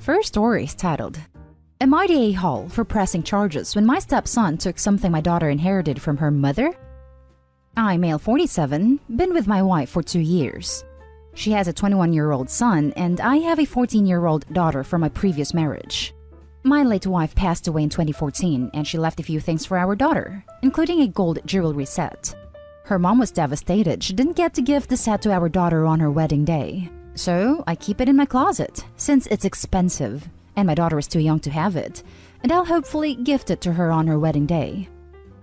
First story is titled, Am I the a-hole for pressing charges when my stepson took something my daughter inherited from her mother? I'm male 47, been with my wife for 2 years. She has a 21-year-old son and I have a 14-year-old daughter from my previous marriage. My late wife passed away in 2014 and she left a few things for our daughter, including a gold jewelry set. Her mom was devastated she didn't get to give the set to our daughter on her wedding day. So I keep it in my closet since it's expensive and my daughter is too young to have it, and I'll hopefully gift it to her on her wedding day.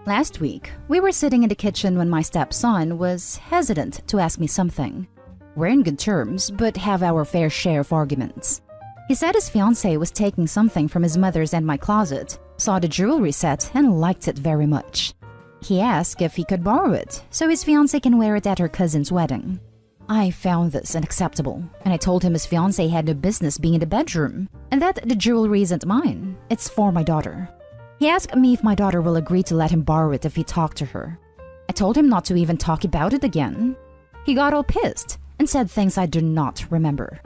Last week, we were sitting in the kitchen when my stepson was hesitant to ask me something. We're in good terms, but have our fair share of arguments. He said his fiancée was taking something from his mother's and my closet, saw the jewelry set, and liked it very much. He asked if he could borrow it, so his fiancée can wear it at her cousin's wedding. I found this unacceptable, and I told him his fiancée had no business being in the bedroom, and that the jewelry isn't mine, it's for my daughter. He asked me if my daughter will agree to let him borrow it if he talked to her. I told him not to even talk about it again. He got all pissed and said things I do not remember.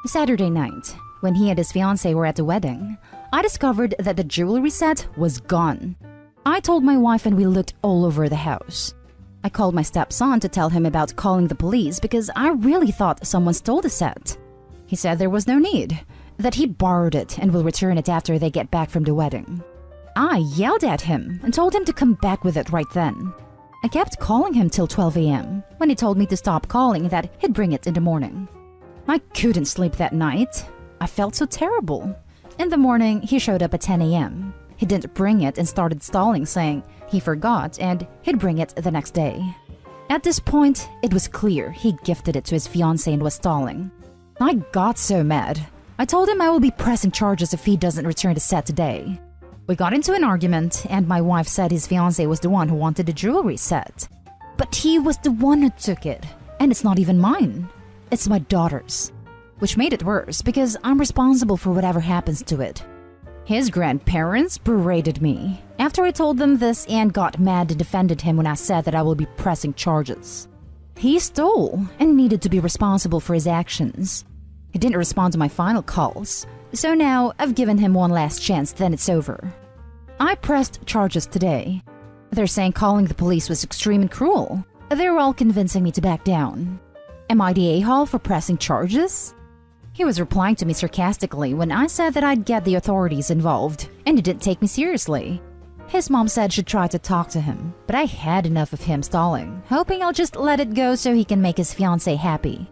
Saturday night, when he and his fiancée were at the wedding, I discovered that the jewelry set was gone. I told my wife and we looked all over the house. I called my stepson to tell him about calling the police because I really thought someone stole the set. He said there was no need, that he borrowed it and will return it after they get back from the wedding. I yelled at him and told him to come back with it right then. I kept calling him till 12 a.m. when he told me to stop calling and that he'd bring it in the morning. I couldn't sleep that night. I felt so terrible. In the morning, he showed up at 10 a.m. He didn't bring it and started stalling, saying he forgot and he'd bring it the next day. At this point, it was clear he gifted it to his fiancée and was stalling. I got so mad. I told him I will be pressing charges if he doesn't return the set today. We got into an argument and my wife said his fiancée was the one who wanted the jewelry set. But he was the one who took it, and it's not even mine. It's my daughter's. Which made it worse because I'm responsible for whatever happens to it. His grandparents berated me after I told them this and got mad and defended him when I said that I will be pressing charges. He stole and needed to be responsible for his actions. He didn't respond to my final calls, so now I've given him one last chance, then it's over. I pressed charges today. They're saying calling the police was extreme and cruel. They're all convincing me to back down. Am I the a-hole for pressing charges? He was replying to me sarcastically when I said that I'd get the authorities involved, and he didn't take me seriously. His mom said she'd try to talk to him, but I had enough of him stalling, hoping I'll just let it go so he can make his fiancée happy.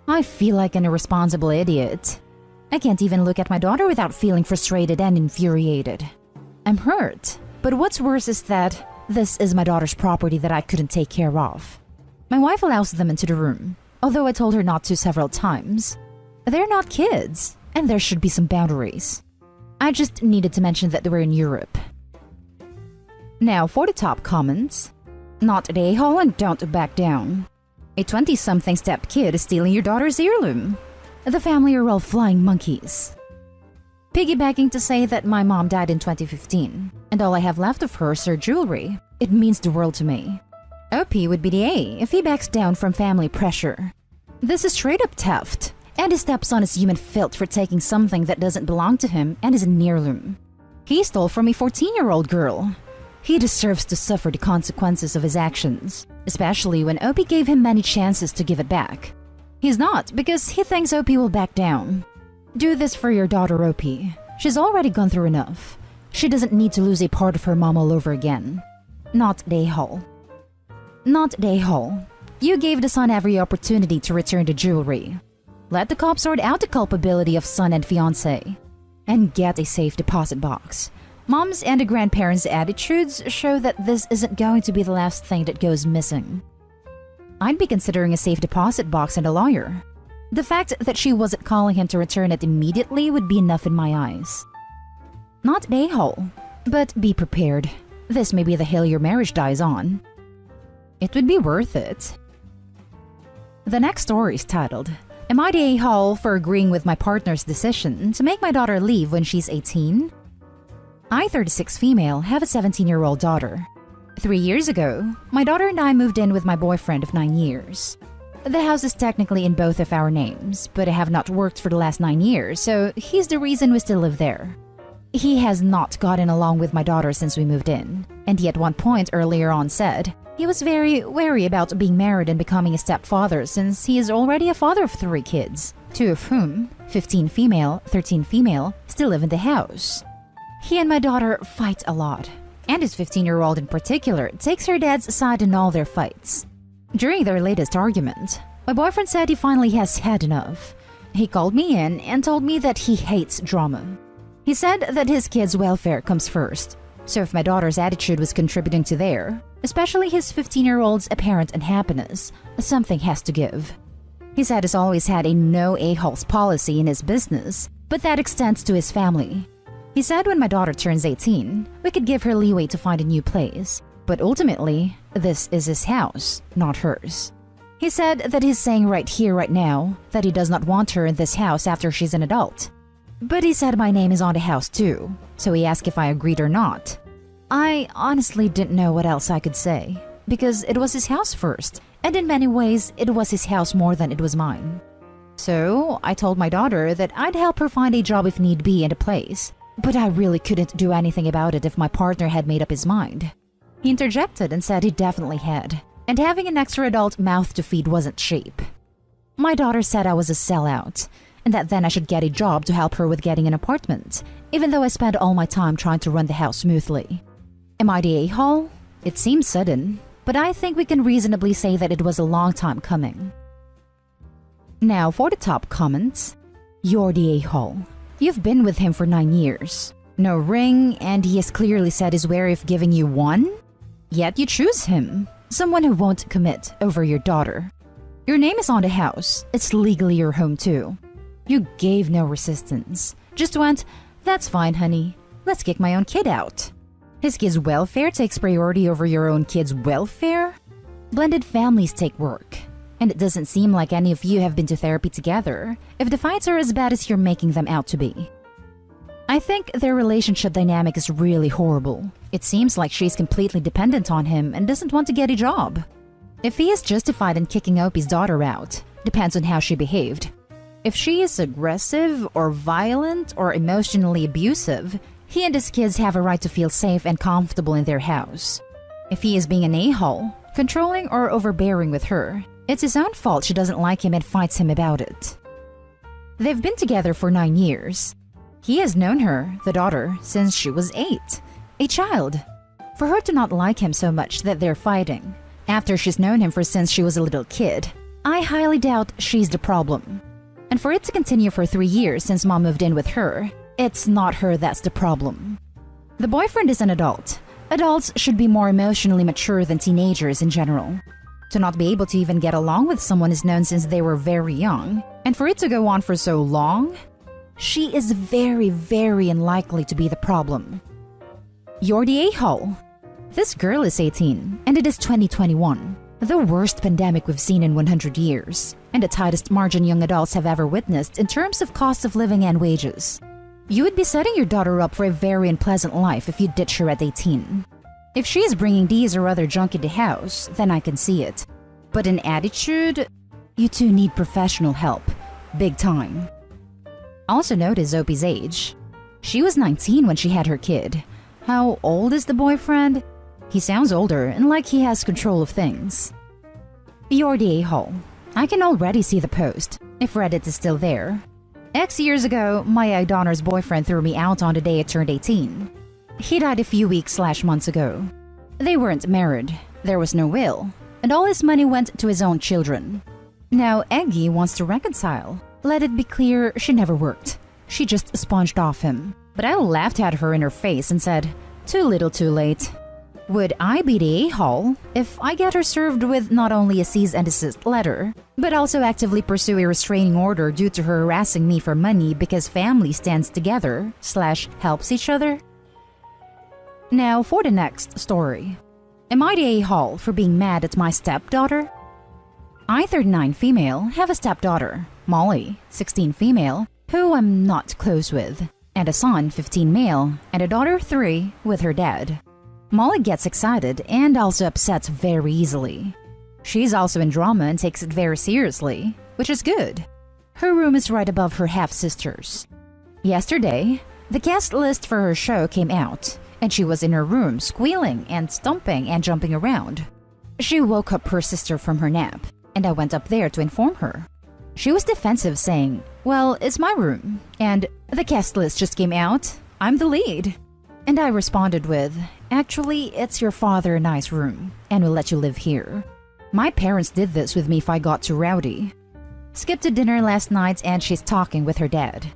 I feel like an irresponsible idiot. I can't even look at my daughter without feeling frustrated and infuriated. I'm hurt, but what's worse is that this is my daughter's property that I couldn't take care of. My wife allows them into the room, although I told her not to several times. They're not kids, and there should be some boundaries. I just needed to mention that they were in Europe. Now for the top comments. Not the a-hole and don't back down. A 20-something step kid is stealing your daughter's heirloom. The family are all flying monkeys. Piggybacking to say that my mom died in 2015, and all I have left of her is her jewelry. It means the world to me. OP would be the A if he backs down from family pressure. This is straight up theft. And his stepson is human filth for taking something that doesn't belong to him and is an heirloom. He stole from a 14-year-old girl. He deserves to suffer the consequences of his actions, especially when Opie gave him many chances to give it back. He's not, because he thinks Opie will back down. Do this for your daughter, Opie. She's already gone through enough. She doesn't need to lose a part of her mom all over again. Not the a-hole. Not the a-hole. You gave the son every opportunity to return the jewelry. Let the cops sort out the culpability of son and fiancé. And get a safe deposit box. Mom's and the grandparents' attitudes show that this isn't going to be the last thing that goes missing. I'd be considering a safe deposit box and a lawyer. The fact that she wasn't calling him to return it immediately would be enough in my eyes. Not the a-hole, but be prepared. This may be the hill your marriage dies on. It would be worth it. The next story is titled, Am I the a-hole for agreeing with my partner's decision to make my daughter leave when she's 18? I, 36 female, have a 17-year-old daughter. 3 years ago, my daughter and I moved in with my boyfriend of 9 years. The house is technically in both of our names, but I have not worked for the last 9 years, so he's the reason we still live there. He has not gotten along with my daughter since we moved in, and he at one point earlier on said he was very wary about being married and becoming a stepfather since he is already a father of 3 kids, 2 of whom, 15 female, 13 female, still live in the house. He and my daughter fight a lot, and his 15-year-old in particular takes her dad's side in all their fights. During their latest argument, my boyfriend said he finally has had enough. He called me in and told me that he hates drama. He said that his kids' welfare comes first, so if my daughter's attitude was contributing to their, especially his 15-year-old's apparent unhappiness, something has to give. He said he's always had a no a-holes policy in his business, but that extends to his family. He said when my daughter turns 18, we could give her leeway to find a new place, but ultimately, this is his house, not hers. He said that he's saying right here, right now, that he does not want her in this house after she's an adult. But he said my name is on the house too, so he asked if I agreed or not. I honestly didn't know what else I could say, because it was his house first, and in many ways, it was his house more than it was mine. So, I told my daughter that I'd help her find a job if need be and a place, but I really couldn't do anything about it if my partner had made up his mind. He interjected and said he definitely had, and having an extra adult mouth to feed wasn't cheap. My daughter said I was a sellout, and that then I should get a job to help her with getting an apartment, even though I spent all my time trying to run the house smoothly. Am I the a-hole? It seems sudden, but I think we can reasonably say that it was a long time coming. Now for the top comments. You're the a-hole. You've been with him for 9 years. No ring, and he has clearly said he's wary of giving you one? Yet you choose him, someone who won't commit over your daughter. Your name is on the house, it's legally your home too. You gave no resistance, just went, that's fine honey, let's kick my own kid out. His kid's welfare takes priority over your own kid's welfare? Blended families take work, and it doesn't seem like any of you have been to therapy together if the fights are as bad as you're making them out to be. I think their relationship dynamic is really horrible. It seems like she's completely dependent on him and doesn't want to get a job. If he is justified in kicking Opie's daughter out, depends on how she behaved. If she is aggressive or violent or emotionally abusive, he and his kids have a right to feel safe and comfortable in their house. If he is being an a-hole, controlling or overbearing with her, it's his own fault she doesn't like him and fights him about it. They've been together for 9 years. He has known her, the daughter, since she was 8, a child. For her to not like him so much that they're fighting, after she's known him for since she was a little kid, I highly doubt she's the problem. And for it to continue for 3 years since mom moved in with her, it's not her that's the problem. The boyfriend is an adult. Adults should be more emotionally mature than teenagers in general. To not be able to even get along with someone is known since they were very young, and for it to go on for so long, she is very, very unlikely to be the problem. You're the a-hole. This girl is 18, and it is 2021, the worst pandemic we've seen in 100 years, and the tightest margin young adults have ever witnessed in terms of cost of living and wages. You would be setting your daughter up for a very unpleasant life if you ditch her at 18. If she is bringing these or other junk in the house, then I can see it. But in attitude, you two need professional help. Big time. Also notice Opie's age. She was 19 when she had her kid. How old is the boyfriend? He sounds older and like he has control of things. You're the a-hole. I can already see the post, if Reddit is still there. X years ago, my daughter's boyfriend threw me out on the day I turned 18. He died a few weeks/months ago. They weren't married, there was no will, and all his money went to his own children. Now Eggy wants to reconcile. Let it be clear, she never worked. She just sponged off him. But I laughed at her in her face and said, too little too late. Would I be the a-hole if I get her served with not only a cease and desist letter, but also actively pursue a restraining order due to her harassing me for money because family stands together/helps each other? Now for the next story. Am I the a-hole for being mad at my stepdaughter? I, 39 female, have a stepdaughter, Molly, 16 female, who I'm not close with, and a son, 15 male, and a daughter, 3, with her dad. Molly gets excited and also upset very easily. She's also in drama and takes it very seriously, which is good. Her room is right above her half-sister's. Yesterday, the cast list for her show came out, and she was in her room squealing and stomping and jumping around. She woke up her sister from her nap, and I went up there to inform her. She was defensive, saying, "Well, it's my room, and the cast list just came out. I'm the lead." And I responded with, "Actually, it's your father and I's room, and we'll let you live here. My parents did this with me if I got too rowdy." Skipped to dinner last night and she's talking with her dad.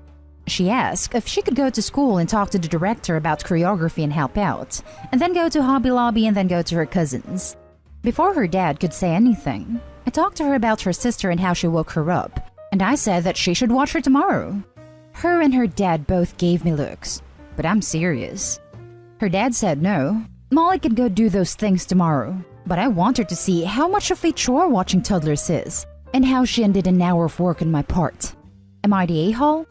She asked if she could go to school and talk to the director about choreography and help out, and then go to Hobby Lobby and then go to her cousins. Before her dad could say anything, I talked to her about her sister and how she woke her up, and I said that she should watch her tomorrow. Her and her dad both gave me looks, but I'm serious. Her dad said no, Molly can go do those things tomorrow, but I want her to see how much of a chore watching toddlers is, and how she undid an hour of work on my part. Am I the a-hole?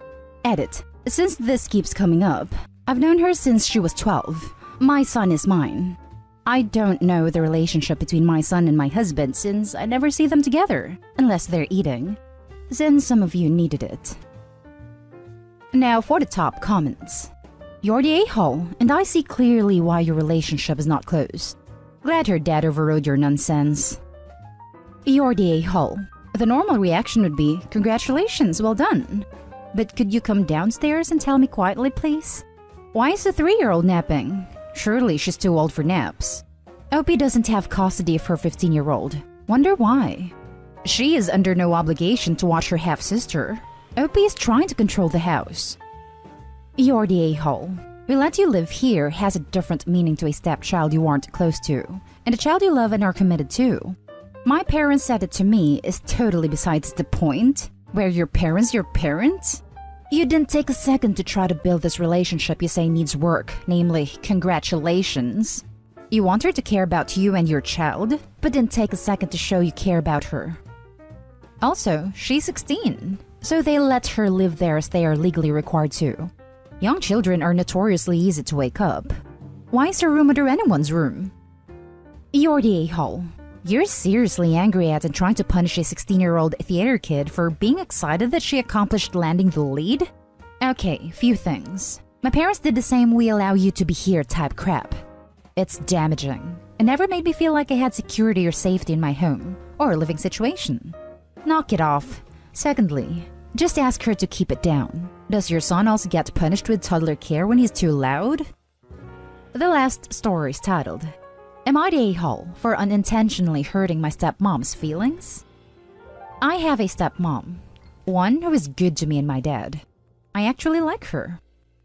Edit. Since this keeps coming up, I've known her since she was 12. My son is mine. I don't know the relationship between my son and my husband since I never see them together, unless they're eating. Since some of you needed it. Now for the top comments. You're the a-hole, and I see clearly why your relationship is not close. Glad her dad overrode your nonsense. You're the a-hole. The normal reaction would be, "Congratulations, well done." But could you come downstairs and tell me quietly, please? Why is the 3-year-old napping? Surely she's too old for naps. Opie doesn't have custody of her 15-year-old. Wonder why? She is under no obligation to watch her half-sister. Opie is trying to control the house. You're the a-hole. We let you live here has a different meaning to a stepchild you aren't close to, and a child you love and are committed to. My parents said it to me is totally besides the point. Where your parents your parents? You didn't take a second to try to build this relationship you say needs work, namely, congratulations. You want her to care about you and your child, but didn't take a second to show you care about her. Also, she's 16, so they let her live there as they are legally required to. Young children are notoriously easy to wake up. Why is her room under anyone's room? You're the a-hole. You're seriously angry at and trying to punish a 16-year-old theater kid for being excited that she accomplished landing the lead? Okay, few things. My parents did the same "we allow you to be here" type crap. It's damaging. It never made me feel like I had security or safety in my home or living situation. Knock it off. Secondly, just ask her to keep it down. Does your son also get punished with toddler care when he's too loud? The last story is titled, "Am I the a-hole for unintentionally hurting my stepmom's feelings?" I have a stepmom, one who is good to me and my dad. I actually like her.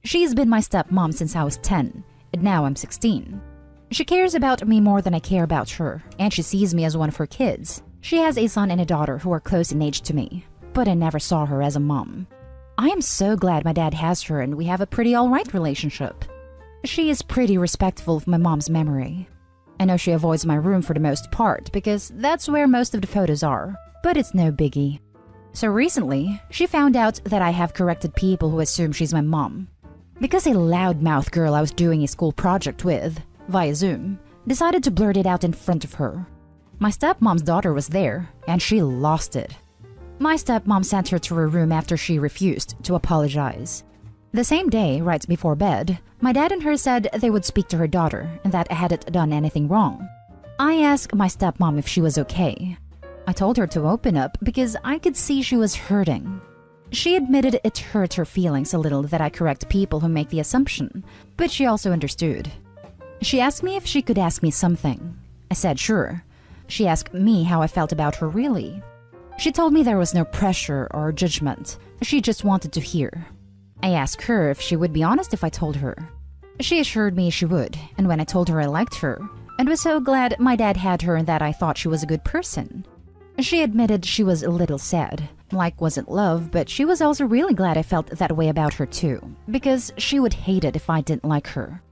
She's been my stepmom since I was 10, and now I'm 16. She cares about me more than I care about her, and she sees me as one of her kids. She has a son and a daughter who are close in age to me, but I never saw her as a mom. I am so glad my dad has her and we have a pretty alright relationship. She is pretty respectful of my mom's memory. I know she avoids my room for the most part because that's where most of the photos are, but it's no biggie. So recently, she found out that I have corrected people who assume she's my mom. Because a loudmouth girl I was doing a school project with, via Zoom, decided to blurt it out in front of her. My stepmom's daughter was there, and she lost it. My stepmom sent her to her room after she refused to apologize. The same day, right before bed, my dad and her said they would speak to her daughter and that I hadn't done anything wrong. I asked my stepmom if she was okay. I told her to open up because I could see she was hurting. She admitted it hurt her feelings a little that I correct people who make the assumption, but she also understood. She asked me if she could ask me something. I said sure. She asked me how I felt about her really. She told me there was no pressure or judgment. She just wanted to hear. I asked her if she would be honest if I told her. She assured me she would, and when I told her I liked her, and was so glad my dad had her and that I thought she was a good person. She admitted she was a little sad. Like wasn't love, but she was also really glad I felt that way about her too, because she would hate it if I didn't like her.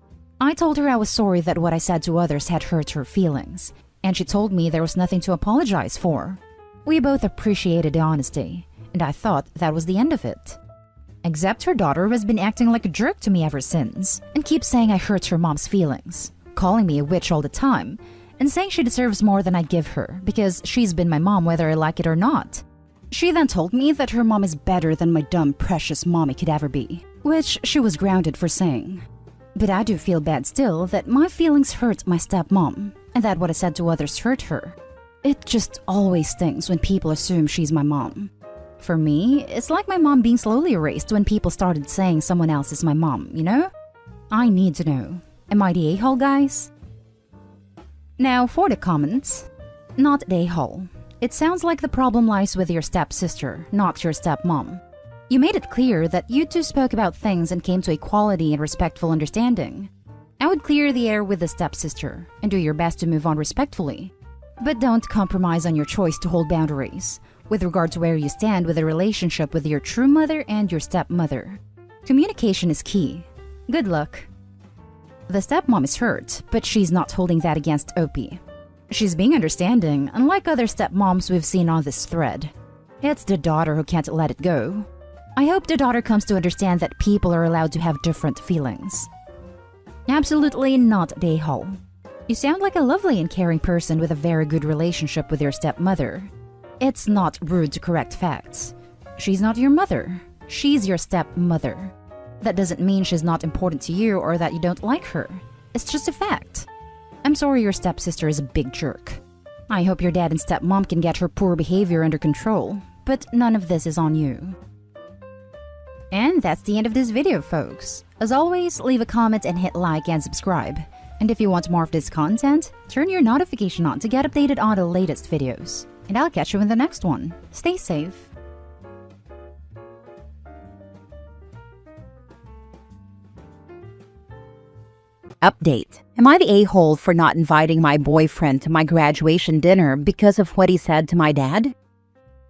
I told her I was sorry that what I said to others had hurt her feelings, and she told me there was nothing to apologize for. We both appreciated the honesty, and I thought that was the end of it. Except her daughter has been acting like a jerk to me ever since, and keeps saying I hurt her mom's feelings, calling me a witch all the time, and saying she deserves more than I give her because she's been my mom whether I like it or not. She then told me that her mom is better than my dumb, precious mommy could ever be, which she was grounded for saying. But I do feel bad still that my feelings hurt my stepmom, and that what I said to others hurt her. It just always stings when people assume she's my mom. For me, it's like my mom being slowly erased when people started saying someone else is my mom, you know? I need to know. Am I the a-hole, guys? Now for the comments. Not the a-hole. It sounds like the problem lies with your stepsister, not your stepmom. You made it clear that you two spoke about things and came to equality and respectful understanding. I would clear the air with the stepsister and do your best to move on respectfully. But don't compromise on your choice to hold boundaries with regard to where you stand with the relationship with your true mother and your stepmother. Communication is key. Good luck. The stepmom is hurt, but she's not holding that against Opie. She's being understanding, unlike other stepmoms we've seen on this thread. It's the daughter who can't let it go. I hope the daughter comes to understand that people are allowed to have different feelings. Absolutely not the a-hole. You sound like a lovely and caring person with a very good relationship with your stepmother. It's not rude to correct facts. She's not your mother. She's your stepmother. That doesn't mean she's not important to you or that you don't like her. It's just a fact. I'm sorry your stepsister is a big jerk. I hope your dad and stepmom can get her poor behavior under control, but none of this is on you. And that's the end of this video, folks. As always, leave a comment and hit like and subscribe. And if you want more of this content, turn your notification on to get updated on the latest videos. And I'll catch you in the next one. Stay safe. Update. Am I the a-hole for not inviting my boyfriend to my graduation dinner because of what he said to my dad?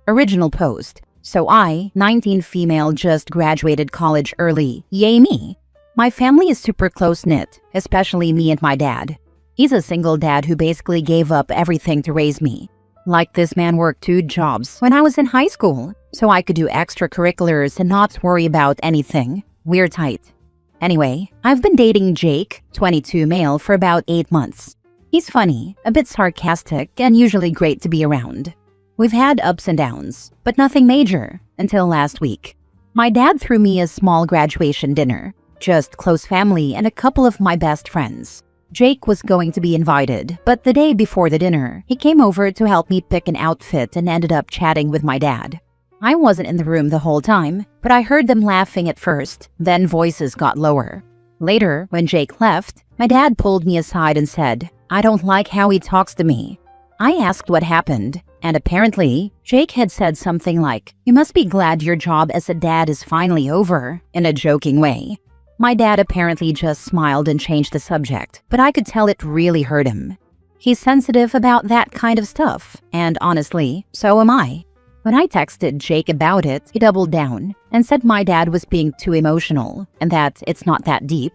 Original post. So I, 19 female, just graduated college early. Yay me. My family is super close-knit, especially me and my dad. He's a single dad who basically gave up everything to raise me. Like this man worked 2 jobs when I was in high school, so I could do extracurriculars and not worry about anything. We're tight. Anyway, I've been dating Jake, 22 male, for about 8 months. He's funny, a bit sarcastic, and usually great to be around. We've had ups and downs, but nothing major, until last week. My dad threw me a small graduation dinner, just close family and a couple of my best friends. Jake was going to be invited, but the day before the dinner, he came over to help me pick an outfit and ended up chatting with my dad. I wasn't in the room the whole time, but I heard them laughing at first, then voices got lower. Later, when Jake left, my dad pulled me aside and said, "I don't like how he talks to me." I asked what happened, and apparently, Jake had said something like, "You must be glad your job as a dad is finally over," in a joking way. My dad apparently just smiled and changed the subject, but I could tell it really hurt him. He's sensitive about that kind of stuff, and honestly, so am I. When I texted Jake about it, he doubled down and said my dad was being too emotional and that it's not that deep.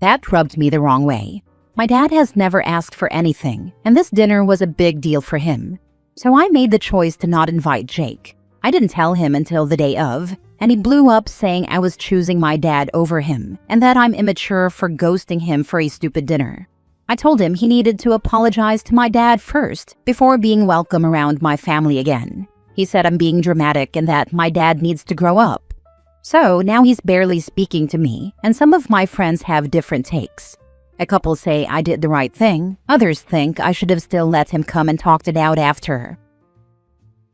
That rubbed me the wrong way. My dad has never asked for anything, and this dinner was a big deal for him. So I made the choice to not invite Jake. I didn't tell him until the day of, and he blew up saying I was choosing my dad over him and that I'm immature for ghosting him for a stupid dinner. I told him he needed to apologize to my dad first before being welcome around my family again. He said I'm being dramatic and that my dad needs to grow up. So now he's barely speaking to me, and some of my friends have different takes. A couple say I did the right thing, others think I should have still let him come and talked it out after.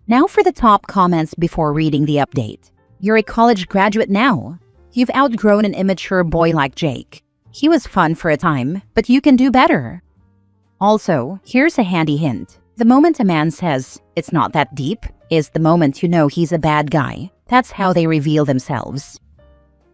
Now for the top comments before reading the update. You're a college graduate now. You've outgrown an immature boy like Jake. He was fun for a time, but you can do better. Also, here's a handy hint. The moment a man says, "It's not that deep," is the moment you know he's a bad guy. That's how they reveal themselves.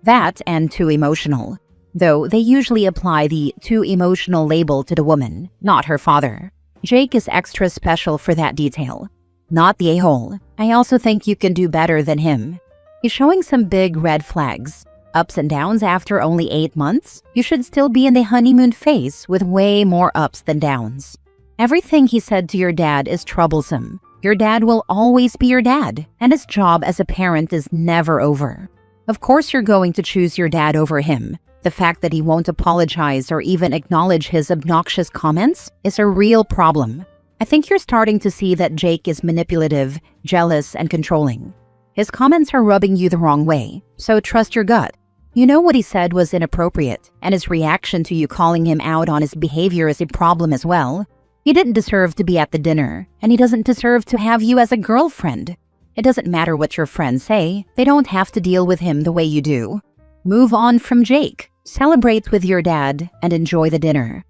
That and too emotional. Though they usually apply the too emotional label to the woman, not her father. Jake is extra special for that detail. Not the a-hole. I also think you can do better than him. He's showing some big red flags. Ups and downs after only 8 months? You should still be in the honeymoon phase with way more ups than downs. Everything he said to your dad is troublesome. Your dad will always be your dad, and his job as a parent is never over. Of course you're going to choose your dad over him, The fact that he won't apologize or even acknowledge his obnoxious comments is a real problem. I think you're starting to see that Jake is manipulative, jealous, and controlling. His comments are rubbing you the wrong way, so trust your gut. You know what he said was inappropriate, and his reaction to you calling him out on his behavior is a problem as well. He didn't deserve to be at the dinner, and he doesn't deserve to have you as a girlfriend. It doesn't matter what your friends say, they don't have to deal with him the way you do. Move on from Jake, celebrate with your dad, and enjoy the dinner.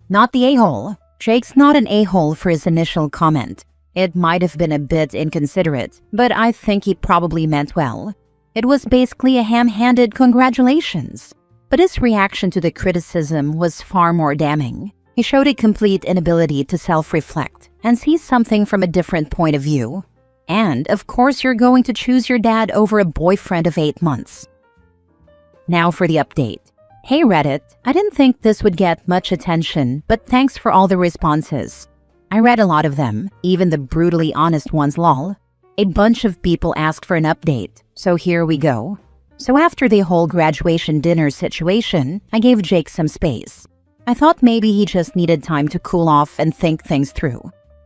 Not the a-hole. Jake's not an a-hole for his initial comment. It might have been a bit inconsiderate, but I think he probably meant well. It was basically a ham-handed congratulations. But his reaction to the criticism was far more damning. He showed a complete inability to self-reflect and see something from a different point of view. And, of course, you're going to choose your dad over a boyfriend of 8 months. Now for the update. Hey Reddit, I didn't think this would get much attention, but thanks for all the responses. I read a lot of them, even the brutally honest ones lol. A bunch of people asked for an update, so here we go. So after the whole graduation dinner situation, I gave Jake some space. I thought maybe he just needed time to cool off and think things through.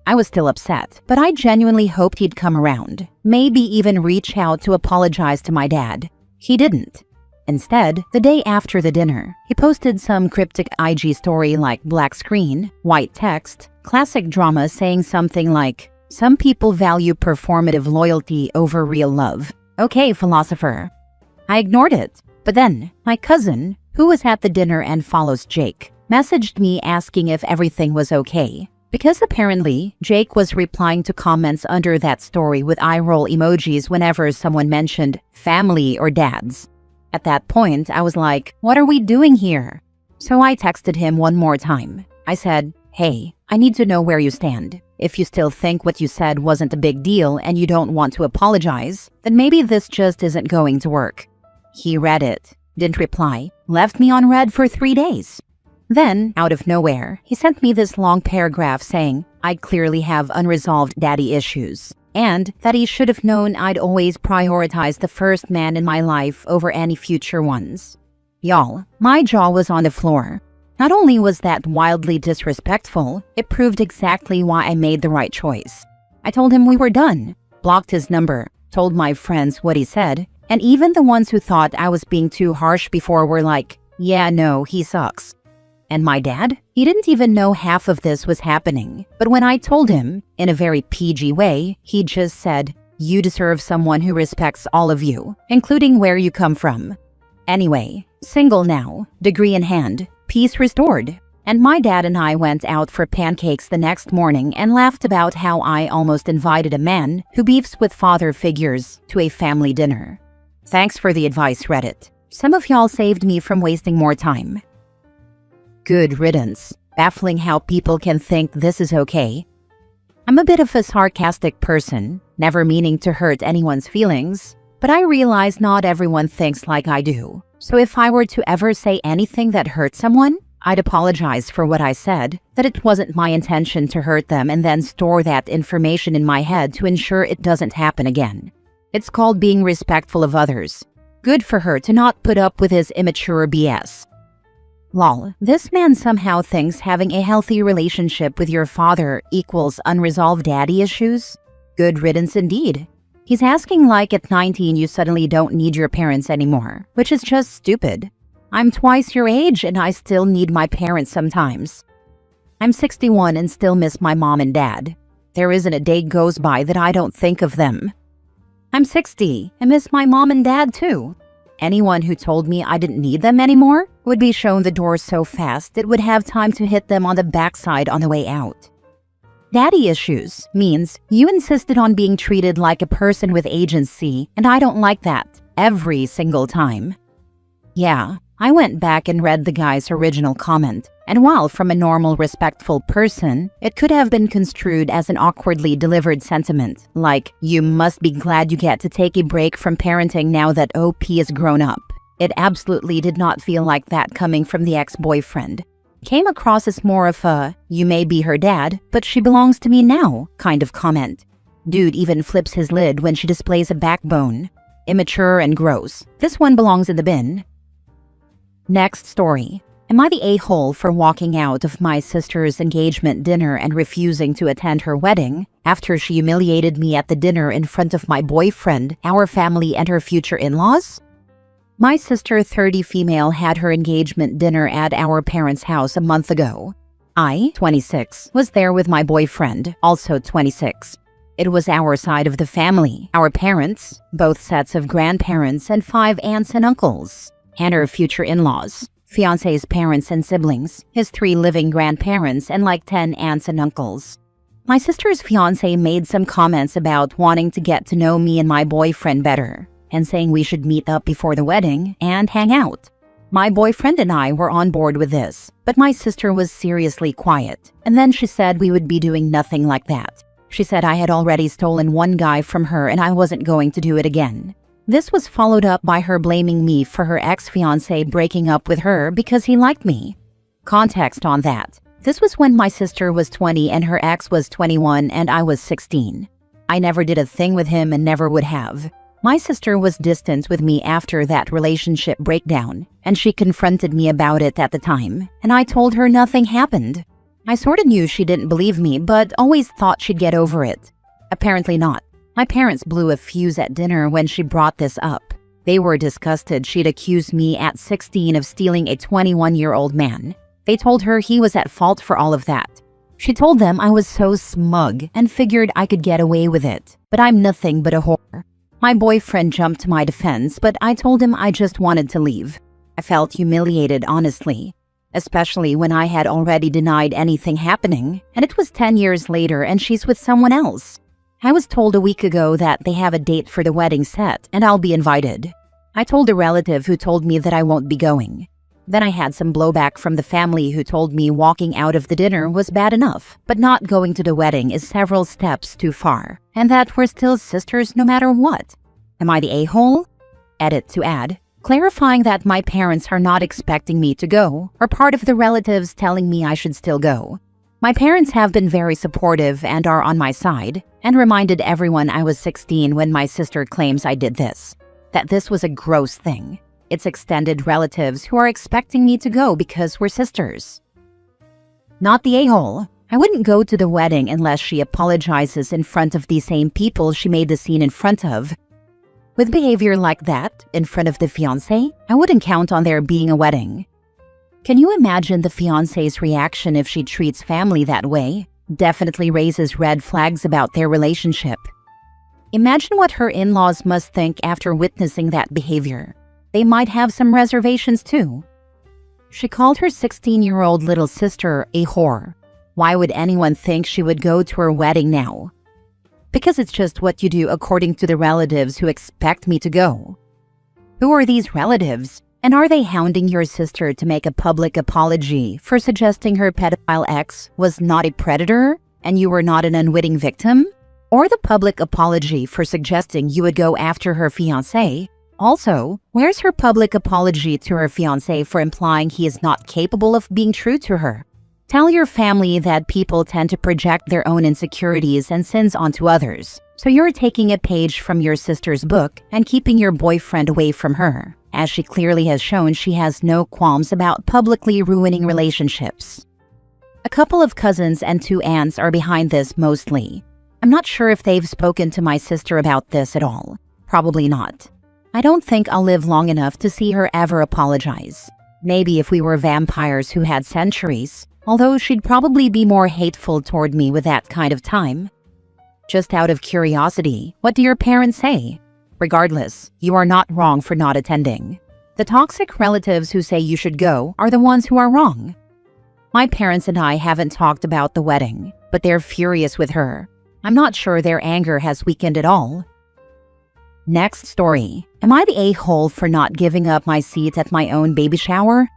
I was still upset, but I genuinely hoped he'd come around, maybe even reach out to apologize to my dad. He didn't. Instead, the day after the dinner, he posted some cryptic IG story like black screen, white text, classic drama saying something like, "Some people value performative loyalty over real love. Okay, philosopher." I ignored it, but then my cousin, who was at the dinner and follows Jake, messaged me asking if everything was okay. Because apparently, Jake was replying to comments under that story with eye-roll emojis whenever someone mentioned family or dads. At that point, I was like, what are we doing here? So I texted him one more time. I said, hey, I need to know where you stand. If you still think what you said wasn't a big deal and you don't want to apologize, then maybe this just isn't going to work. He read it, didn't reply, left me on red for 3 days. Then, out of nowhere, he sent me this long paragraph saying I clearly have unresolved daddy issues, and that he should have known I'd always prioritize the first man in my life over any future ones. Y'all, my jaw was on the floor. Not only was that wildly disrespectful, it proved exactly why I made the right choice. I told him we were done, blocked his number, told my friends what he said, and even the ones who thought I was being too harsh before were like, yeah, no, he sucks. And my dad? He didn't even know half of this was happening. But when I told him, in a very PG way, he just said, you deserve someone who respects all of you, including where you come from. Anyway, single now, degree in hand, peace restored. And my dad and I went out for pancakes the next morning and laughed about how I almost invited a man who beefs with father figures to a family dinner. Thanks for the advice, Reddit. Some of y'all saved me from wasting more time. Good riddance. Baffling how people can think this is okay. I'm a bit of a sarcastic person, never meaning to hurt anyone's feelings, but I realize not everyone thinks like I do. So if I were to ever say anything that hurt someone, I'd apologize for what I said, that it wasn't my intention to hurt them, and then store that information in my head to ensure it doesn't happen again. It's called being respectful of others. Good for her to not put up with his immature BS. Lol, this man somehow thinks having a healthy relationship with your father equals unresolved daddy issues? Good riddance indeed. He's asking like at 19 you suddenly don't need your parents anymore, which is just stupid. I'm twice your age and I still need my parents sometimes. I'm 61 and still miss my mom and dad. There isn't a day goes by that I don't think of them. I'm 60 and miss my mom and dad too. Anyone who told me I didn't need them anymore would be shown the door so fast it would have time to hit them on the backside on the way out. Daddy issues means you insisted on being treated like a person with agency, and I don't like that every single time. Yeah, I went back and read the guy's original comment, and while from a normal, respectful person, it could have been construed as an awkwardly delivered sentiment, like, you must be glad you get to take a break from parenting now that OP is grown up. It absolutely did not feel like that coming from the ex-boyfriend. Came across as more of a, you may be her dad, but she belongs to me now, kind of comment. Dude even flips his lid when she displays a backbone. Immature and gross. This one belongs in the bin. Next story. Am I the a-hole for walking out of my sister's engagement dinner and refusing to attend her wedding after she humiliated me at the dinner in front of my boyfriend, our family, and her future in-laws? My sister, 30 female, had her engagement dinner at our parents' house a month ago. I, 26, was there with my boyfriend, also 26. It was our side of the family, our parents, both sets of grandparents, and 5 aunts and uncles, and her future in-laws. Fiancé's parents and siblings, his 3 living grandparents, and like 10 aunts and uncles. My sister's fiancé made some comments about wanting to get to know me and my boyfriend better, and saying we should meet up before the wedding and hang out. My boyfriend and I were on board with this, but my sister was seriously quiet, and then she said we would be doing nothing like that. She said I had already stolen one guy from her and I wasn't going to do it again. This was followed up by her blaming me for her ex-fiancé breaking up with her because he liked me. Context on that. This was when my sister was 20 and her ex was 21 and I was 16. I never did a thing with him and never would have. My sister was distant with me after that relationship breakdown, and she confronted me about it at the time, and I told her nothing happened. I sorta knew she didn't believe me, but always thought she'd get over it. Apparently not. My parents blew a fuse at dinner when she brought this up. They were disgusted she'd accused me at 16 of stealing a 21-year-old man. They told her he was at fault for all of that. She told them I was so smug and figured I could get away with it, but I'm nothing but a whore. My boyfriend jumped to my defense, but I told him I just wanted to leave. I felt humiliated, honestly, especially when I had already denied anything happening, and it was 10 years later and she's with someone else. I was told a week ago that they have a date for the wedding set and I'll be invited. I told a relative who told me that I won't be going. Then I had some blowback from the family who told me walking out of the dinner was bad enough, but not going to the wedding is several steps too far, and that we're still sisters no matter what. Am I the a-hole? Edit to add, clarifying that my parents are not expecting me to go, or part of the relatives telling me I should still go. My parents have been very supportive and are on my side, and reminded everyone I was 16 when my sister claims I did this, that this was a gross thing. It's extended relatives who are expecting me to go because we're sisters. Not the a-hole. I wouldn't go to the wedding unless she apologizes in front of the same people she made the scene in front of. With behavior like that, in front of the fiancé, I wouldn't count on there being a wedding. Can you imagine the fiancé's reaction if she treats family that way? Definitely raises red flags about their relationship. Imagine what her in-laws must think after witnessing that behavior. They might have some reservations too. She called her 16-year-old little sister a whore. Why would anyone think she would go to her wedding now? Because it's just what you do according to the relatives who expect me to go. Who are these relatives? And are they hounding your sister to make a public apology for suggesting her pedophile ex was not a predator and you were not an unwitting victim? Or the public apology for suggesting you would go after her fiancé? Also, where's her public apology to her fiancé for implying he is not capable of being true to her? Tell your family that people tend to project their own insecurities and sins onto others, so you're taking a page from your sister's book and keeping your boyfriend away from her, as she clearly has shown she has no qualms about publicly ruining relationships. A couple of cousins and 2 aunts are behind this mostly. I'm not sure if they've spoken to my sister about this at all. Probably not. I don't think I'll live long enough to see her ever apologize. Maybe if we were vampires who had centuries, although she'd probably be more hateful toward me with that kind of time. Just out of curiosity, what do your parents say? Regardless, you are not wrong for not attending. The toxic relatives who say you should go are the ones who are wrong. My parents and I haven't talked about the wedding, but they're furious with her. I'm not sure their anger has weakened at all. Next story. Am I the a-hole for not giving up my seat at my own baby shower?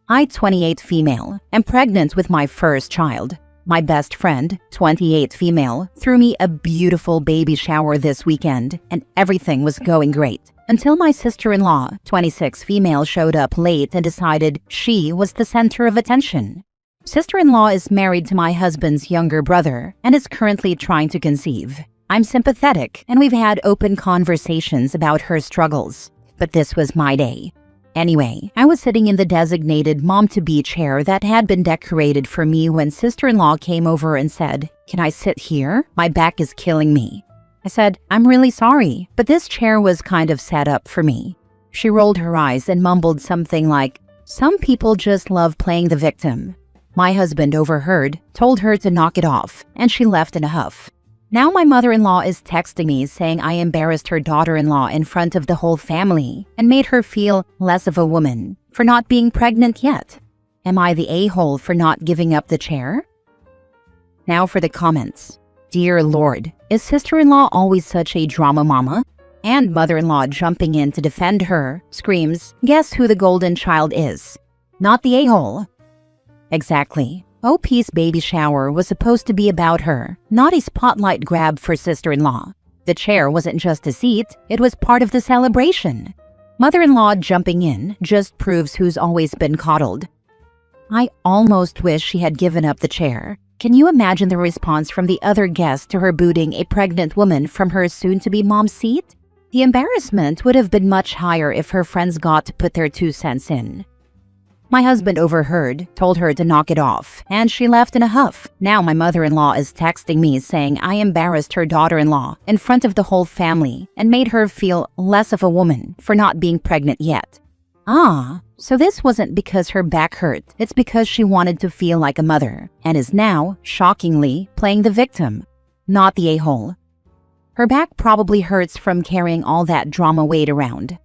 I, 28 female, am pregnant with my first child. My best friend, 28 female, threw me a beautiful baby shower this weekend, and everything was going great. Until my sister-in-law, 26 female, showed up late and decided she was the center of attention. Sister-in-law is married to my husband's younger brother and is currently trying to conceive. I'm sympathetic, and we've had open conversations about her struggles. But this was my day. Anyway, I was sitting in the designated mom-to-be chair that had been decorated for me when sister-in-law came over and said, "Can I sit here? My back is killing me." I said, "I'm really sorry, but this chair was kind of set up for me." She rolled her eyes and mumbled something like, "Some people just love playing the victim." My husband overheard, told her to knock it off, and she left in a huff. Now my mother-in-law is texting me saying I embarrassed her daughter-in-law in front of the whole family and made her feel less of a woman for not being pregnant yet. Am I the a-hole for not giving up the chair? Now for the comments. Dear Lord, is sister-in-law always such a drama mama? And mother-in-law jumping in to defend her, screams, "Guess who the golden child is? Not the a-hole." Exactly. OP's baby shower was supposed to be about her, not a spotlight grab for sister-in-law. The chair wasn't just a seat, it was part of the celebration. Mother-in-law jumping in just proves who's always been coddled. I almost wish she had given up the chair. Can you imagine the response from the other guests to her booting a pregnant woman from her soon-to-be mom's seat? The embarrassment would have been much higher if her friends got to put their 2 cents in. My husband overheard, told her to knock it off, and she left in a huff. Now my mother-in-law is texting me saying I embarrassed her daughter-in-law in front of the whole family and made her feel less of a woman for not being pregnant yet. Ah, so this wasn't because her back hurt, it's because she wanted to feel like a mother, and is now, shockingly, playing the victim, not the a-hole. Her back probably hurts from carrying all that drama weight around.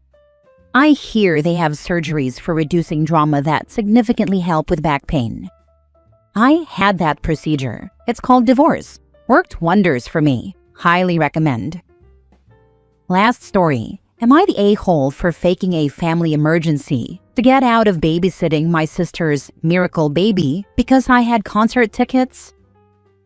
I hear they have surgeries for reducing drama that significantly help with back pain. I had that procedure. It's called divorce. Worked wonders for me. Highly recommend. Last story. Am I the a-hole for faking a family emergency to get out of babysitting my sister's miracle baby because I had concert tickets?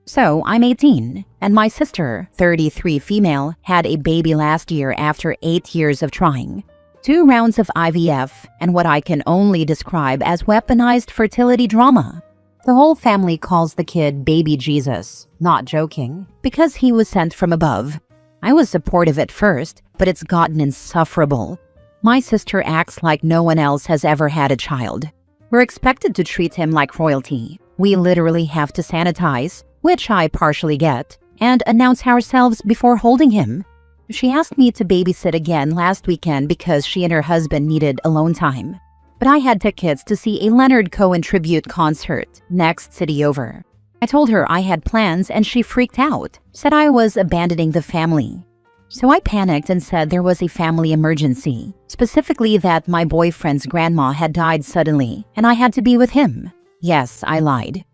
So, I'm 18, and my sister, 33 female, had a baby last year after 8 years of trying. 2 rounds of IVF and what I can only describe as weaponized fertility drama. The whole family calls the kid Baby Jesus, not joking, because he was sent from above. I was supportive at first, but it's gotten insufferable. My sister acts like no one else has ever had a child. We're expected to treat him like royalty. We literally have to sanitize, which I partially get, and announce ourselves before holding him. She asked me to babysit again last weekend because she and her husband needed alone time. But I had tickets to see a Leonard Cohen tribute concert next city over. I told her I had plans and she freaked out, said I was abandoning the family. So I panicked and said there was a family emergency, specifically that my boyfriend's grandma had died suddenly and I had to be with him. Yes, I lied.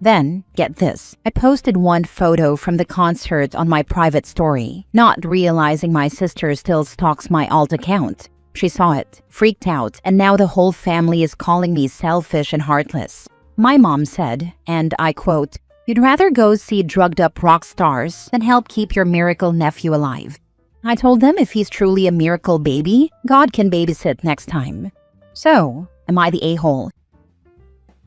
Then, get this, I posted one photo from the concert on my private story, not realizing my sister still stalks my alt account. She saw it, freaked out, and now the whole family is calling me selfish and heartless. My mom said, and I quote, "You'd rather go see drugged-up rock stars than help keep your miracle nephew alive." I told them if he's truly a miracle baby, God can babysit next time. So, am I the a-hole?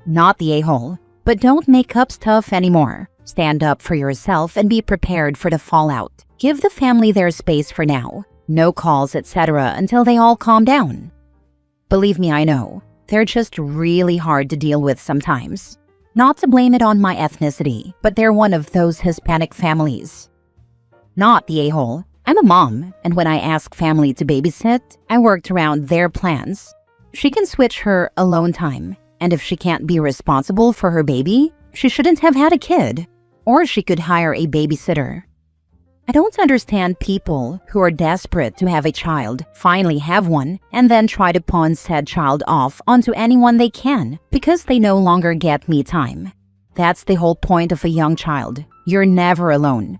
Not the a-hole. But don't make up stuff anymore. Stand up for yourself and be prepared for the fallout. Give the family their space for now. No calls, etc. until they all calm down. Believe me, I know. They're just really hard to deal with sometimes. Not to blame it on my ethnicity, but they're one of those Hispanic families. Not the a-hole. I'm a mom, and when I ask family to babysit, I worked around their plans. She can switch her alone time. And if she can't be responsible for her baby, she shouldn't have had a kid. Or she could hire a babysitter. I don't understand people who are desperate to have a child, finally have one, and then try to pawn said child off onto anyone they can because they no longer get me time. That's the whole point of a young child. You're never alone.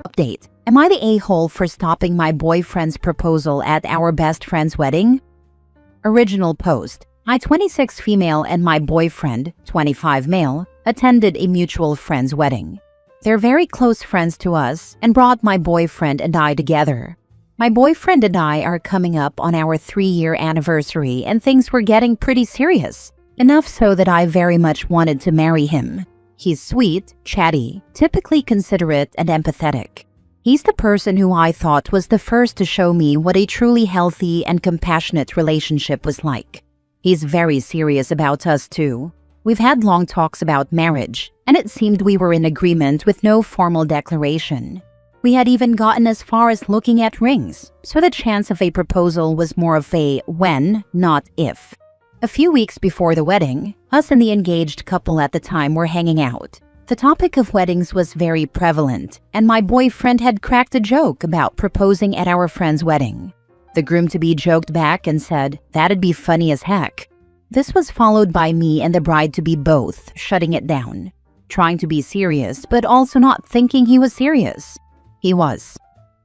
Update. Am I the a-hole for stopping my boyfriend's proposal at our best friend's wedding? Original post. I, 26 female, and my boyfriend, 25 male, attended a mutual friend's wedding. They're very close friends to us and brought my boyfriend and I together. My boyfriend and I are coming up on our 3-year anniversary and things were getting pretty serious. Enough so that I very much wanted to marry him. He's sweet, chatty, typically considerate and empathetic. He's the person who I thought was the first to show me what a truly healthy and compassionate relationship was like. He's very serious about us too. We've had long talks about marriage, and it seemed we were in agreement with no formal declaration. We had even gotten as far as looking at rings, so the chance of a proposal was more of a when, not if. A few weeks before the wedding, us and the engaged couple at the time were hanging out. The topic of weddings was very prevalent, and my boyfriend had cracked a joke about proposing at our friend's wedding. The groom-to-be joked back and said, "That'd be funny as heck." This was followed by me and the bride-to-be both shutting it down, trying to be serious, but also not thinking he was serious. He was.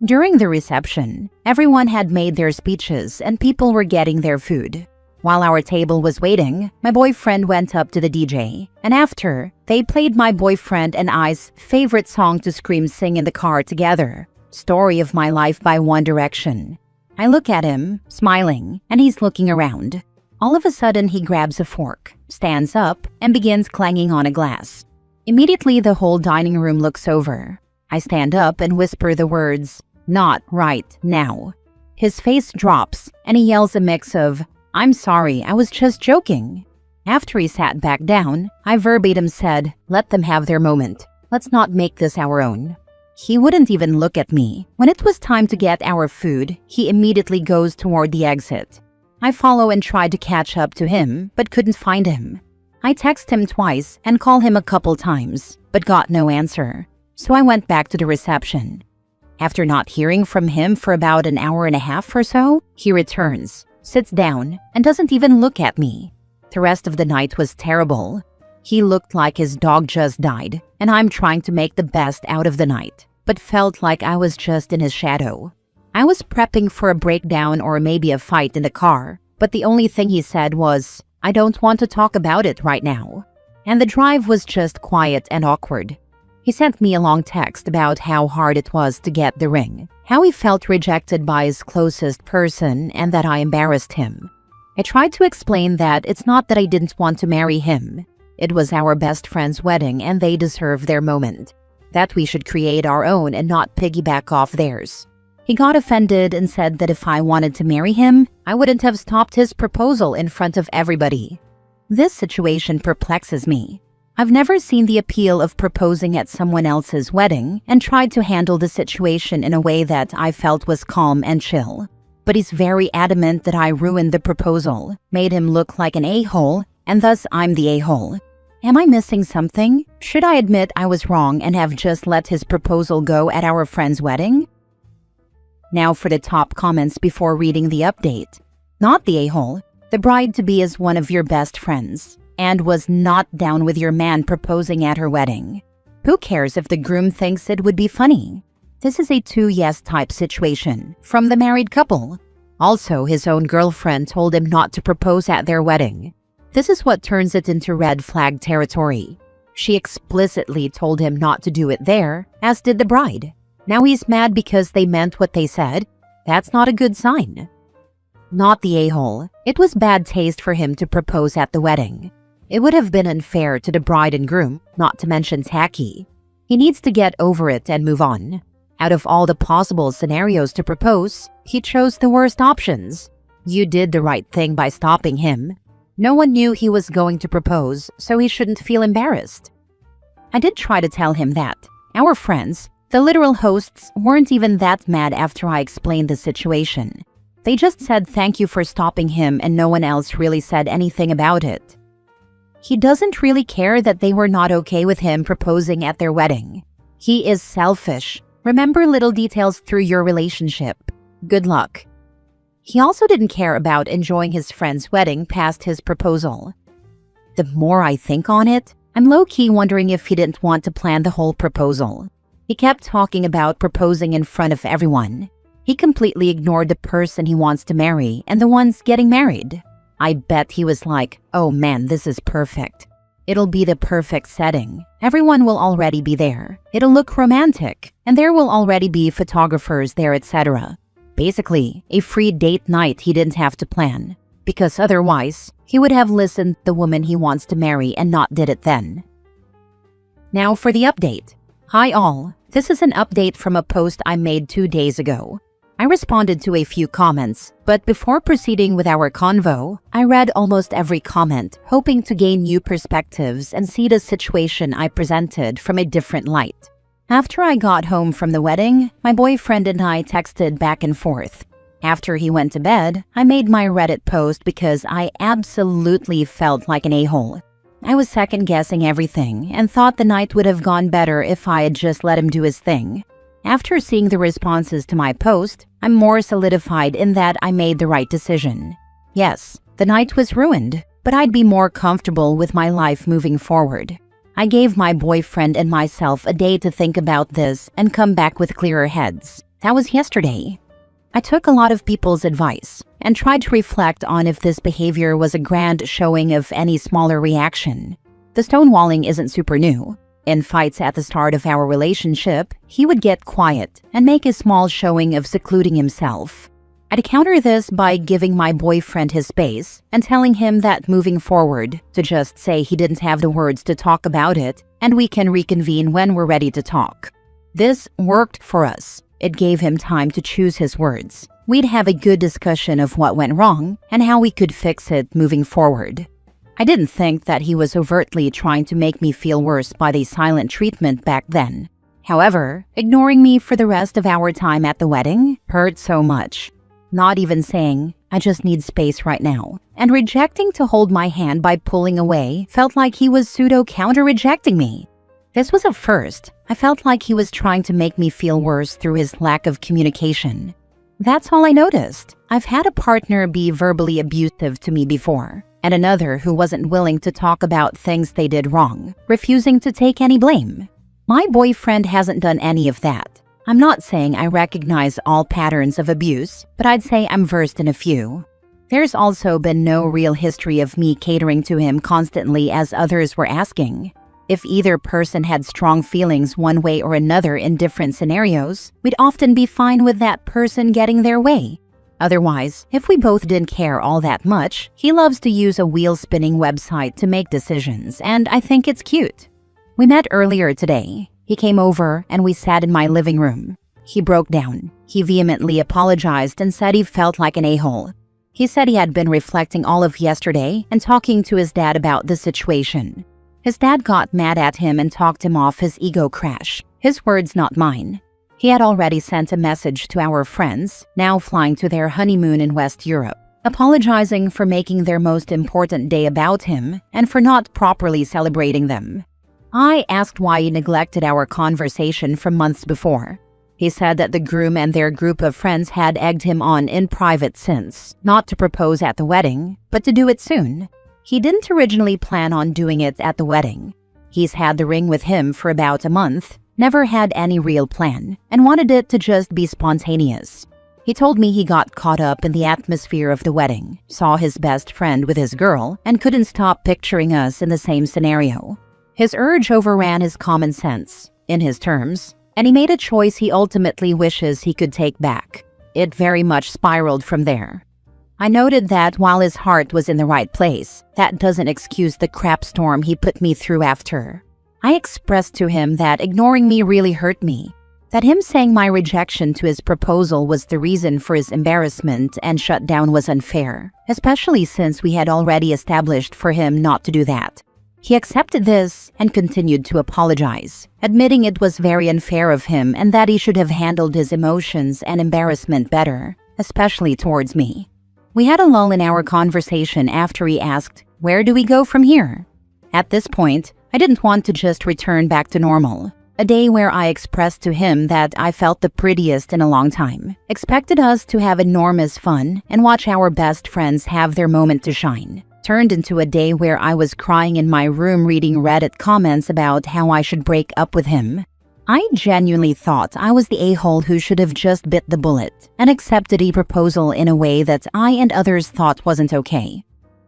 During the reception, everyone had made their speeches and people were getting their food. While our table was waiting, my boyfriend went up to the DJ, and after, they played my boyfriend and I's favorite song to sing in the car together, Story of My Life by One Direction. I look at him, smiling, and he's looking around. All of a sudden, he grabs a fork, stands up, and begins clanging on a glass. Immediately, the whole dining room looks over. I stand up and whisper the words, "Not right now." His face drops, and he yells a mix of, "I'm sorry, I was just joking." After he sat back down, I verbatim said, "Let them have their moment. Let's not make this our own." He wouldn't even look at me. When it was time to get our food, he immediately goes toward the exit. I follow and try to catch up to him, but couldn't find him. I text him twice and call him a couple times, but got no answer. So I went back to the reception. After not hearing from him for about an hour and a half or so, he returns, sits down, and doesn't even look at me. The rest of the night was terrible. He looked like his dog just died, and I'm trying to make the best out of the night, but felt like I was just in his shadow. I was prepping for a breakdown or maybe a fight in the car, but the only thing he said was, "I don't want to talk about it right now." And the drive was just quiet and awkward. He sent me a long text about how hard it was to get the ring, how he felt rejected by his closest person, and that I embarrassed him. I tried to explain that it's not that I didn't want to marry him. It was our best friend's wedding and they deserve their moment. That we should create our own and not piggyback off theirs. He got offended and said that if I wanted to marry him, I wouldn't have stopped his proposal in front of everybody. This situation perplexes me. I've never seen the appeal of proposing at someone else's wedding and tried to handle the situation in a way that I felt was calm and chill. But he's very adamant that I ruined the proposal, made him look like an a-hole, and thus I'm the a-hole. Am I missing something? Should I admit I was wrong and have just let his proposal go at our friend's wedding? Now for the top comments before reading the update. Not the a-hole. The bride-to-be is one of your best friends and was not down with your man proposing at her wedding. Who cares if the groom thinks it would be funny? This is a 2 yes type situation from the married couple. Also, his own girlfriend told him not to propose at their wedding. This is what turns it into red flag territory. She explicitly told him not to do it there, as did the bride. Now he's mad because they meant what they said. That's not a good sign. Not the a-hole. It was bad taste for him to propose at the wedding. It would have been unfair to the bride and groom, not to mention tacky. He needs to get over it and move on. Out of all the possible scenarios to propose, he chose the worst options. You did the right thing by stopping him. No one knew he was going to propose, so he shouldn't feel embarrassed. I did try to tell him that. Our friends, the literal hosts, weren't even that mad after I explained the situation. They just said thank you for stopping him and no one else really said anything about it. He doesn't really care that they were not okay with him proposing at their wedding. He is selfish. Remember little details through your relationship. Good luck. He also didn't care about enjoying his friend's wedding past his proposal. The more I think on it, I'm low-key wondering if he didn't want to plan the whole proposal. He kept talking about proposing in front of everyone. He completely ignored the person he wants to marry and the ones getting married. I bet he was like, "Oh man, this is perfect." It'll be the perfect setting. Everyone will already be there. It'll look romantic, and there will already be photographers there, etc. Basically, a free date night he didn't have to plan, because otherwise, he would have listened to the woman he wants to marry and not did it then. Now for the update. Hi all, this is an update from a post I made 2 days ago. I responded to a few comments, but before proceeding with our convo, I read almost every comment, hoping to gain new perspectives and see the situation I presented from a different light. After I got home from the wedding, my boyfriend and I texted back and forth. After he went to bed, I made my Reddit post because I absolutely felt like an a-hole. I was second-guessing everything and thought the night would have gone better if I had just let him do his thing. After seeing the responses to my post, I'm more solidified in that I made the right decision. Yes, the night was ruined, but I'd be more comfortable with my life moving forward. I gave my boyfriend and myself a day to think about this and come back with clearer heads. That was yesterday. I took a lot of people's advice and tried to reflect on if this behavior was a grand showing of any smaller reaction. The stonewalling isn't super new. In fights at the start of our relationship, he would get quiet and make a small showing of secluding himself. I'd counter this by giving my boyfriend his space and telling him that moving forward, to just say he didn't have the words to talk about it and we can reconvene when we're ready to talk. This worked for us. It gave him time to choose his words. We'd have a good discussion of what went wrong and how we could fix it moving forward. I didn't think that he was overtly trying to make me feel worse by the silent treatment back then. However, ignoring me for the rest of our time at the wedding hurt so much. Not even saying, "I just need space right now," and rejecting to hold my hand by pulling away felt like he was pseudo-counter-rejecting me. This was a first. I felt like he was trying to make me feel worse through his lack of communication. That's all I noticed. I've had a partner be verbally abusive to me before, and another who wasn't willing to talk about things they did wrong, refusing to take any blame. My boyfriend hasn't done any of that. I'm not saying I recognize all patterns of abuse, but I'd say I'm versed in a few. There's also been no real history of me catering to him constantly as others were asking. If either person had strong feelings one way or another in different scenarios, we'd often be fine with that person getting their way. Otherwise, if we both didn't care all that much, he loves to use a wheel-spinning website to make decisions, and I think it's cute. We met earlier today. He came over and we sat in my living room. He broke down. He vehemently apologized and said he felt like an a-hole. He said he had been reflecting all of yesterday and talking to his dad about the situation. His dad got mad at him and talked him off his ego crash. His words, not mine. He had already sent a message to our friends, now flying to their honeymoon in West Europe, apologizing for making their most important day about him and for not properly celebrating them. I asked why he neglected our conversation from months before. He said that the groom and their group of friends had egged him on in private since, not to propose at the wedding, but to do it soon. He didn't originally plan on doing it at the wedding. He's had the ring with him for about a month, never had any real plan, and wanted it to just be spontaneous. He told me he got caught up in the atmosphere of the wedding, saw his best friend with his girl, and couldn't stop picturing us in the same scenario. His urge overran his common sense, in his terms, and he made a choice he ultimately wishes he could take back. It very much spiraled from there. I noted that while his heart was in the right place, that doesn't excuse the crap storm he put me through after. I expressed to him that ignoring me really hurt me, that him saying my rejection to his proposal was the reason for his embarrassment and shutdown was unfair, especially since we had already established for him not to do that. He accepted this and continued to apologize, admitting it was very unfair of him and that he should have handled his emotions and embarrassment better, especially towards me. We had a lull in our conversation after he asked, "Where do we go from here?" At this point, I didn't want to just return back to normal. A day where I expressed to him that I felt the prettiest in a long time, expected us to have enormous fun and watch our best friends have their moment to shine, turned into a day where I was crying in my room reading Reddit comments about how I should break up with him. I genuinely thought I was the a-hole who should have just bit the bullet and accepted a proposal in a way that I and others thought wasn't okay.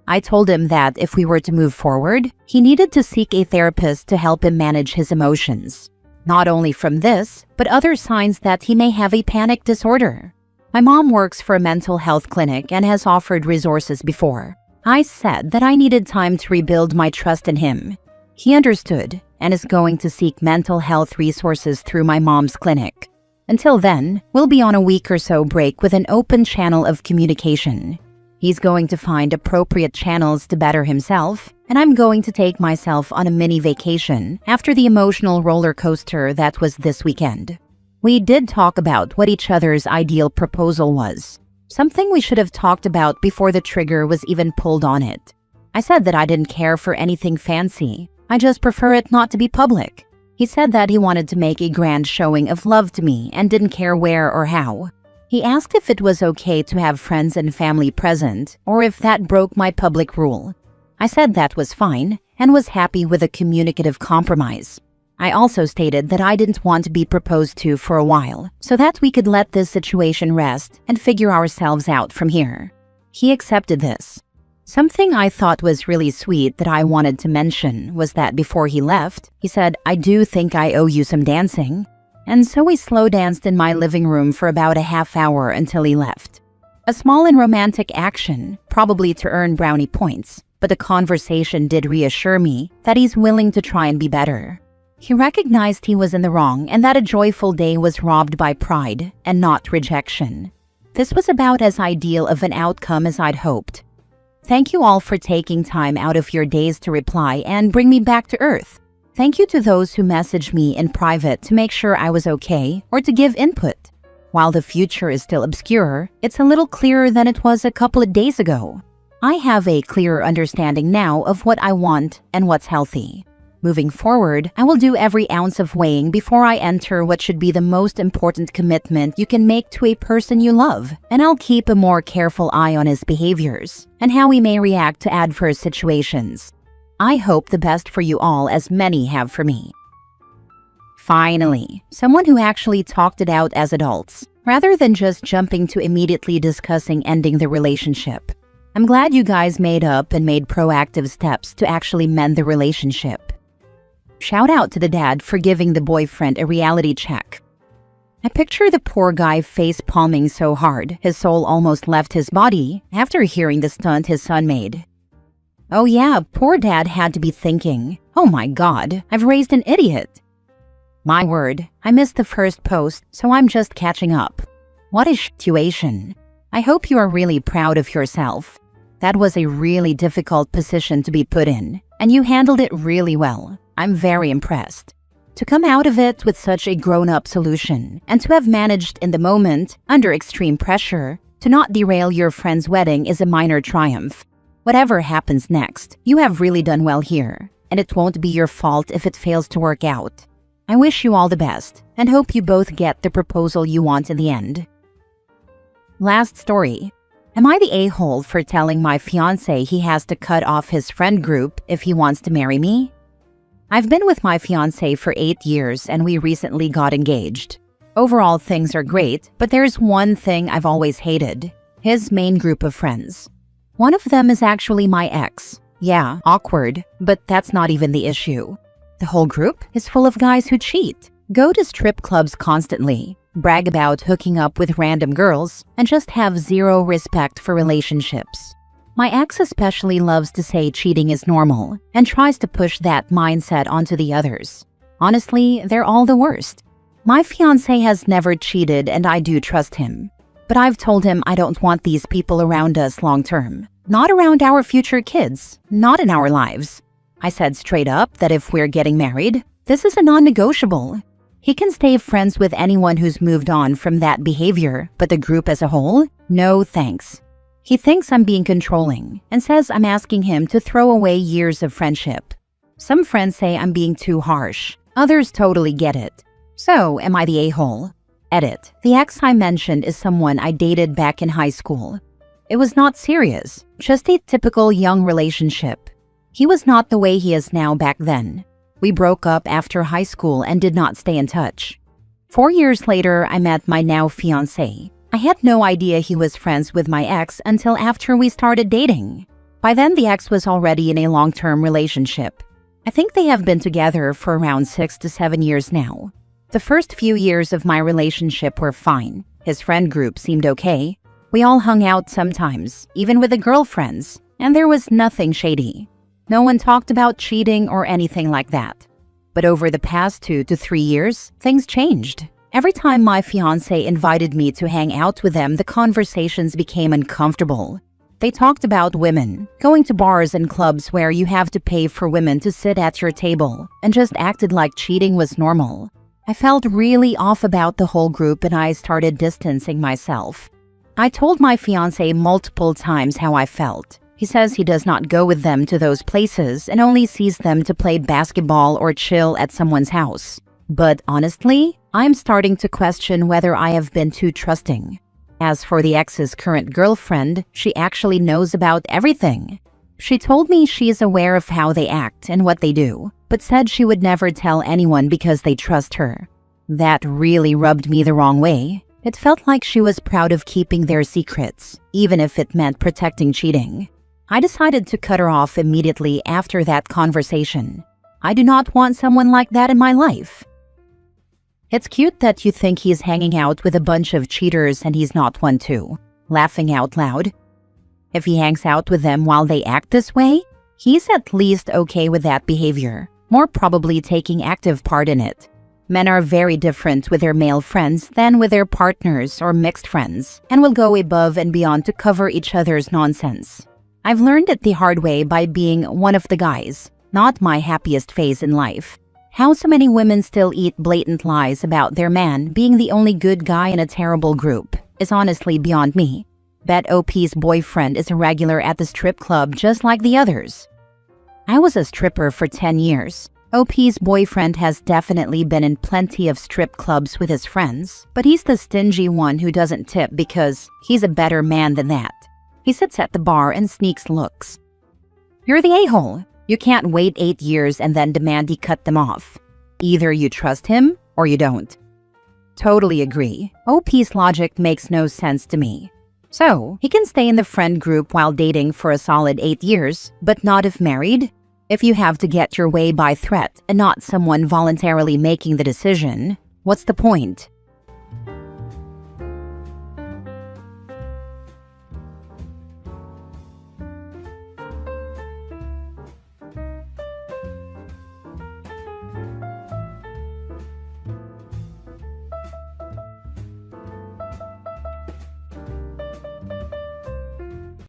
I told him that if we were to move forward, he needed to seek a therapist to help him manage his emotions. Not only from this, but other signs that he may have a panic disorder. My mom works for a mental health clinic and has offered resources before. I said that I needed time to rebuild my trust in him. He understood and is going to seek mental health resources through my mom's clinic. Until then, we'll be on a week or so break with an open channel of communication. He's going to find appropriate channels to better himself, and I'm going to take myself on a mini vacation after the emotional roller coaster that was this weekend. We did talk about what each other's ideal proposal was, something we should have talked about before the trigger was even pulled on it. I said that I didn't care for anything fancy, I just prefer it not to be public. He said that he wanted to make a grand showing of love to me and didn't care where or how. He asked if it was okay to have friends and family present, or if that broke my public rule. I said that was fine, and was happy with a communicative compromise. I also stated that I didn't want to be proposed to for a while, so that we could let this situation rest and figure ourselves out from here. He accepted this. Something I thought was really sweet that I wanted to mention was that before he left, he said, "I do think I owe you some dancing." And so we slow danced in my living room for about a half hour until he left. A small and romantic action, probably to earn brownie points, but the conversation did reassure me that he's willing to try and be better. He recognized he was in the wrong and that a joyful day was robbed by pride and not rejection. This was about as ideal of an outcome as I'd hoped. Thank you all for taking time out of your days to reply and bring me back to earth. Thank you to those who messaged me in private to make sure I was okay or to give input. While the future is still obscure, it's a little clearer than it was a couple of days ago. I have a clearer understanding now of what I want and what's healthy. Moving forward, I will do every ounce of weighing before I enter what should be the most important commitment you can make to a person you love, and I'll keep a more careful eye on his behaviors and how he may react to adverse situations. I hope the best for you all as many have for me. Finally, someone who actually talked it out as adults, rather than just jumping to immediately discussing ending the relationship. I'm glad you guys made up and made proactive steps to actually mend the relationship. Shout out to the dad for giving the boyfriend a reality check. I picture the poor guy face palming so hard his soul almost left his body after hearing the stunt his son made. Oh yeah, poor dad had to be thinking, "Oh my god, I've raised an idiot." My word, I missed the first post, so I'm just catching up. What a situation. I hope you are really proud of yourself. That was a really difficult position to be put in, and you handled it really well. I'm very impressed. To come out of it with such a grown-up solution, and to have managed in the moment, under extreme pressure, to not derail your friend's wedding is a minor triumph. Whatever happens next, you have really done well here, and it won't be your fault if it fails to work out. I wish you all the best, and hope you both get the proposal you want in the end. Last story. Am I the a-hole for telling my fiancé he has to cut off his friend group if he wants to marry me? I've been with my fiancé for 8 years and we recently got engaged. Overall, things are great, but there's one thing I've always hated: his main group of friends. One of them is actually my ex. Yeah, awkward, but that's not even the issue. The whole group is full of guys who cheat, go to strip clubs constantly, brag about hooking up with random girls, and just have zero respect for relationships. My ex especially loves to say cheating is normal and tries to push that mindset onto the others. Honestly, they're all the worst. My fiancé has never cheated and I do trust him. But I've told him I don't want these people around us long term. Not around our future kids, not in our lives. I said straight up that if we're getting married, this is a non-negotiable. He can stay friends with anyone who's moved on from that behavior, but the group as a whole? No thanks. He thinks I'm being controlling and says I'm asking him to throw away years of friendship. Some friends say I'm being too harsh. Others totally get it. So, am I the a-hole? Edit. The ex I mentioned is someone I dated back in high school. It was not serious, just a typical young relationship. He was not the way he is now back then. We broke up after high school and did not stay in touch. 4 years later, I met my now fiancé. I had no idea he was friends with my ex until after we started dating. By then, the ex was already in a long-term relationship. I think they have been together for around 6 to 7 years now. The first few years of my relationship were fine. His friend group seemed okay. We all hung out sometimes, even with the girlfriends, and there was nothing shady. No one talked about cheating or anything like that. But over the past 2 to 3 years, things changed. Every time my fiancé invited me to hang out with them, the conversations became uncomfortable. They talked about women, going to bars and clubs where you have to pay for women to sit at your table, and just acted like cheating was normal. I felt really off about the whole group and I started distancing myself. I told my fiancé multiple times how I felt. He says he does not go with them to those places and only sees them to play basketball or chill at someone's house. But honestly, I'm starting to question whether I have been too trusting. As for the ex's current girlfriend, she actually knows about everything. She told me she is aware of how they act and what they do, but said she would never tell anyone because they trust her. That really rubbed me the wrong way. It felt like she was proud of keeping their secrets, even if it meant protecting cheating. I decided to cut her off immediately after that conversation. I do not want someone like that in my life. It's cute that you think he's hanging out with a bunch of cheaters and he's not one too. Laughing out loud. If he hangs out with them while they act this way, he's at least okay with that behavior, more probably taking active part in it. Men are very different with their male friends than with their partners or mixed friends, and will go above and beyond to cover each other's nonsense. I've learned it the hard way by being one of the guys, not my happiest phase in life. How so many women still eat blatant lies about their man being the only good guy in a terrible group is honestly beyond me. Bet OP's boyfriend is a regular at the strip club just like the others. I was a stripper for 10 years. OP's boyfriend has definitely been in plenty of strip clubs with his friends, but he's the stingy one who doesn't tip because he's a better man than that. He sits at the bar and sneaks looks. You're the a-hole. You can't wait 8 years and then demand he cut them off. Either you trust him or you don't. Totally agree. OP's logic makes no sense to me. So, he can stay in the friend group while dating for a solid 8 years, but not if married? If you have to get your way by threat and not someone voluntarily making the decision, what's the point?